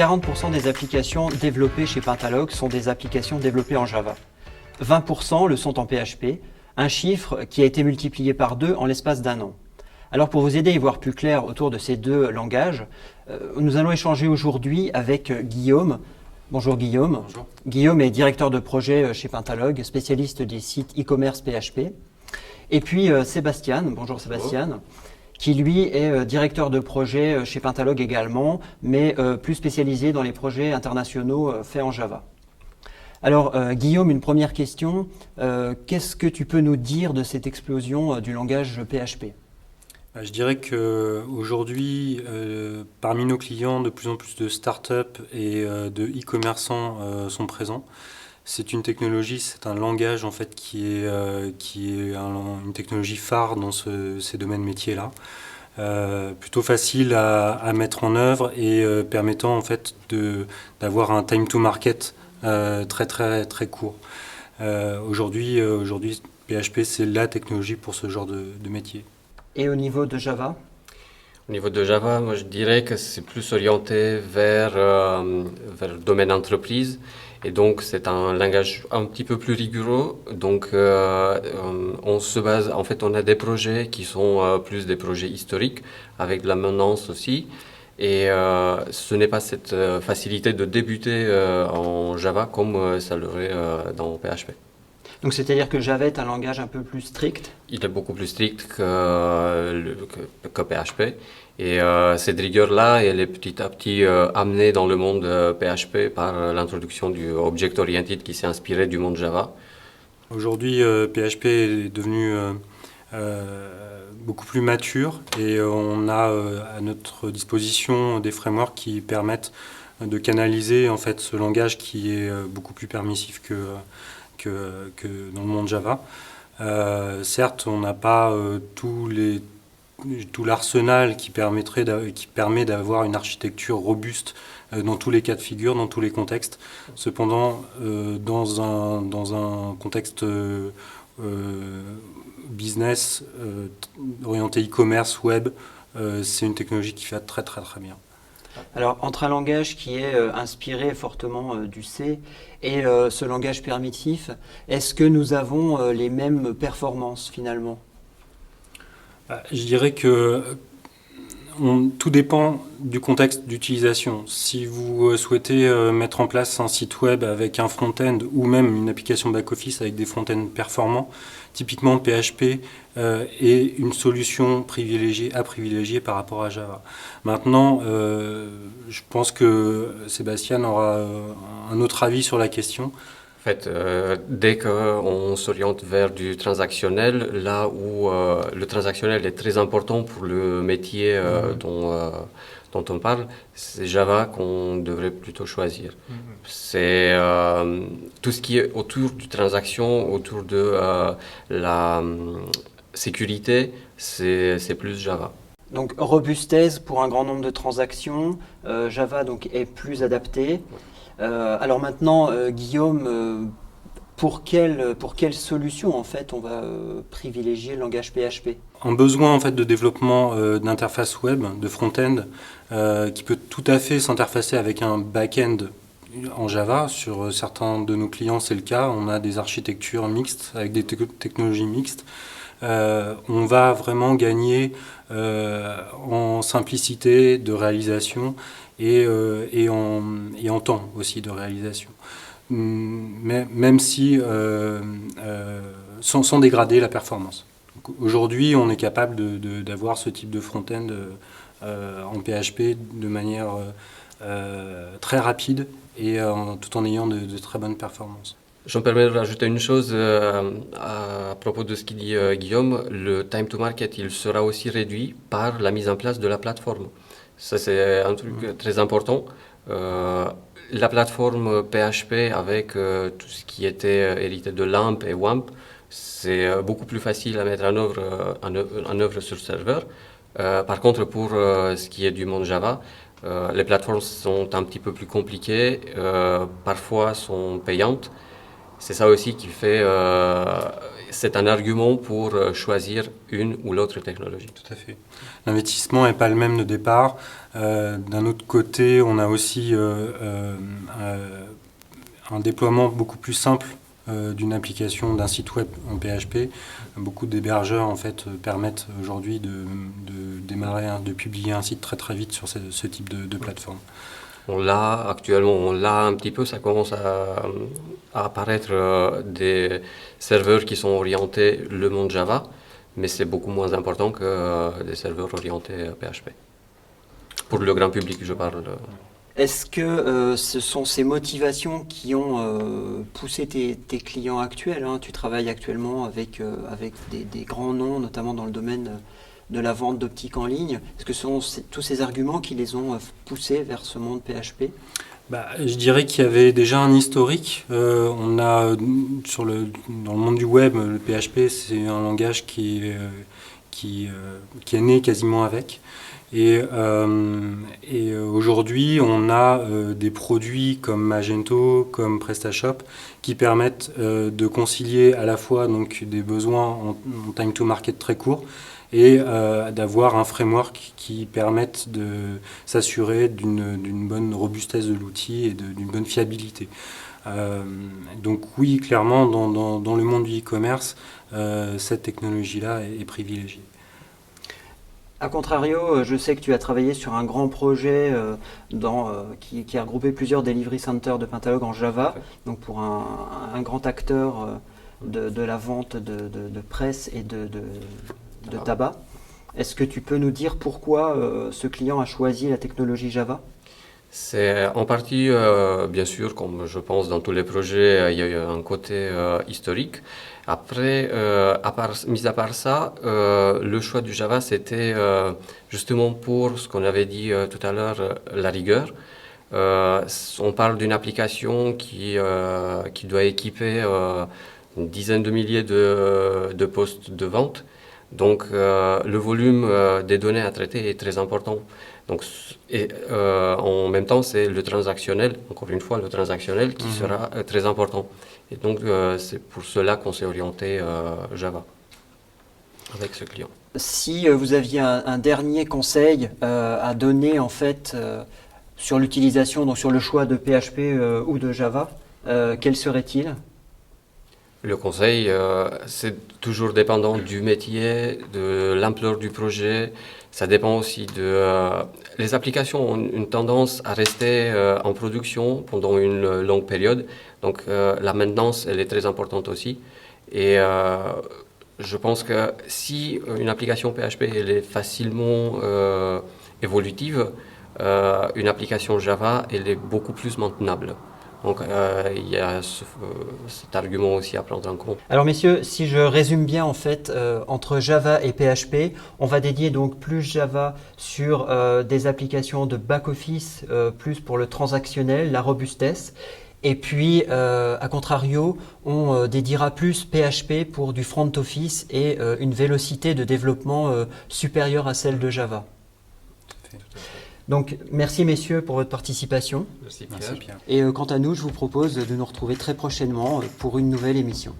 40% des applications développées chez Pentalog sont des applications développées en Java. 20% le sont en PHP, un chiffre qui a été multiplié par 2 en l'espace d'1 an. Alors pour vous aider à y voir plus clair autour de ces deux langages, nous allons échanger aujourd'hui avec Guillaume. Bonjour Guillaume. Bonjour. Guillaume est directeur de projet chez Pentalog, spécialiste des sites e-commerce PHP. Et puis Sébastien, bonjour Sébastien, bonjour. Qui lui est directeur de projet chez Pentalog également, mais plus spécialisé dans les projets internationaux faits en Java. Alors Guillaume, une première question. Qu'est-ce que tu peux nous dire de cette explosion du langage PHP ? Je dirais qu'aujourd'hui, parmi nos clients, de plus en plus de startups et de e-commerçants sont présents. C'est une technologie, c'est un langage en fait qui est une technologie phare dans ces domaines métiers-là. Plutôt facile à mettre en œuvre et permettant en fait d'avoir un time to market très court. Aujourd'hui, PHP c'est la technologie pour ce genre de métier. Et au niveau de Java ? Au niveau de Java, moi je dirais que c'est plus orienté vers le domaine entreprise. Et donc c'est un langage un petit peu plus rigoureux. Donc on se base, en fait on a des projets qui sont plus des projets historiques avec de la maintenance aussi. Et ce n'est pas cette facilité de débuter en Java comme ça l'aurait dans PHP. Donc c'est-à-dire que Java est un langage un peu plus strict ? Il est beaucoup plus strict que PHP. Et cette rigueur-là, elle est petit à petit amenée dans le monde PHP par l'introduction du Object-Oriented qui s'est inspiré du monde Java. Aujourd'hui, PHP est devenu beaucoup plus mature et on a à notre disposition des frameworks qui permettent de canaliser en fait, ce langage qui est beaucoup plus permissif que dans le monde Java. Certes, on n'a pas tout l'arsenal qui permet d'avoir une architecture robuste dans tous les cas de figure, dans tous les contextes. Cependant, dans un contexte business orienté e-commerce, web, c'est une technologie qui fait très bien. Alors, entre un langage qui est inspiré fortement du C et ce langage primitif, est-ce que nous avons les mêmes performances finalement ? Je dirais que tout dépend du contexte d'utilisation. Si vous souhaitez mettre en place un site web avec un front-end ou même une application back-office avec des front-end performants, typiquement PHP est une solution à privilégier par rapport à Java. Maintenant, je pense que Sébastien aura un autre avis sur la question. En fait, dès qu'on s'oriente vers du transactionnel, là où le transactionnel est très important pour le métier dont on parle, c'est Java qu'on devrait plutôt choisir. C'est tout ce qui est autour du transaction, autour de la sécurité, c'est plus Java. Donc robustesse pour un grand nombre de transactions, Java donc, est plus adapté. Alors maintenant, Guillaume, pour quelle solution en fait on va privilégier le langage PHP ? Un besoin en fait de développement d'interface web, de front-end, qui peut tout à fait s'interfacer avec un back-end en Java. Sur certains de nos clients, c'est le cas. On a des architectures mixtes avec des technologies mixtes. On va vraiment gagner en simplicité de réalisation et en temps aussi de réalisation. Même si sans dégrader la performance. Aujourd'hui, on est capable d'avoir ce type de front-end en PHP de manière très rapide et tout en ayant de très bonnes performances. Je me permets de rajouter une chose à propos de ce qu'il dit Guillaume. Le time to market, il sera aussi réduit par la mise en place de la plateforme. Ça, c'est un truc très important. La plateforme PHP avec tout ce qui était hérité de LAMP et WAMP, c'est beaucoup plus facile à mettre en œuvre sur serveur. Par contre, pour ce qui est du monde Java, les plateformes sont un petit peu plus compliquées, parfois sont payantes. C'est ça aussi qui fait c'est un argument pour choisir une ou l'autre technologie. Tout à fait. L'investissement n'est pas le même de départ. D'un autre côté, on a aussi un déploiement beaucoup plus simple d'une application, d'un site web en PHP. Beaucoup d'hébergeurs en fait permettent aujourd'hui de démarrer, de publier un site très très vite sur ce type de plateforme. On l'a actuellement, on l'a un petit peu, ça commence à apparaître des serveurs qui sont orientés le monde Java, mais c'est beaucoup moins important que des serveurs orientés PHP. Pour le grand public, je parle. Est-ce que ce sont ces motivations qui ont poussé tes clients actuels, hein? Tu travailles actuellement avec des grands noms, notamment dans le domaine de la vente d'optique en ligne. Est-ce que ce sont tous ces arguments qui les ont poussés vers ce monde PHP? Je dirais qu'il y avait déjà un historique. On a dans le monde du web, le PHP, c'est un langage qui est né quasiment avec. Et aujourd'hui, on a des produits comme Magento, comme PrestaShop, qui permettent de concilier à la fois donc, des besoins en time to market très court et d'avoir un framework qui permette de s'assurer d'une bonne robustesse de l'outil et d'une bonne fiabilité. Donc oui, clairement, dans le monde du e-commerce, cette technologie-là est privilégiée. A contrario, je sais que tu as travaillé sur un grand projet qui a regroupé plusieurs delivery centers de Pentalog en Java, donc pour un grand acteur de la vente de presse et de tabac. Est-ce que tu peux nous dire pourquoi ce client a choisi la technologie Java? C'est en partie, bien sûr, comme je pense dans tous les projets, il y a eu un côté historique. Après, mis à part ça, le choix du Java, c'était justement pour ce qu'on avait dit tout à l'heure, la rigueur. On parle d'une application qui doit équiper une dizaine de milliers de postes de vente. Donc, le volume des données à traiter est très important. Donc, en même temps, c'est le transactionnel, encore une fois, le transactionnel qui sera très important. Et donc, c'est pour cela qu'on s'est orienté Java avec ce client. Si vous aviez un dernier conseil à donner en fait sur l'utilisation, donc sur le choix de PHP ou de Java, quel serait-il? Le conseil, c'est toujours dépendant du métier, de l'ampleur du projet. Ça dépend aussi les applications ont une tendance à rester en production pendant une longue période. Donc la maintenance, elle est très importante aussi. Et je pense que si une application PHP elle est facilement évolutive, une application Java, elle est beaucoup plus maintenable. Donc il y a cet argument aussi à prendre en compte. Alors messieurs, si je résume bien en fait, entre Java et PHP, on va dédier donc plus Java sur des applications de back-office, plus pour le transactionnel, la robustesse. Et puis, à contrario, on dédiera plus PHP pour du front office et une vélocité de développement supérieure à celle de Java. Donc, merci messieurs pour votre participation. Merci Pierre. Et quant à nous, je vous propose de nous retrouver très prochainement pour une nouvelle émission.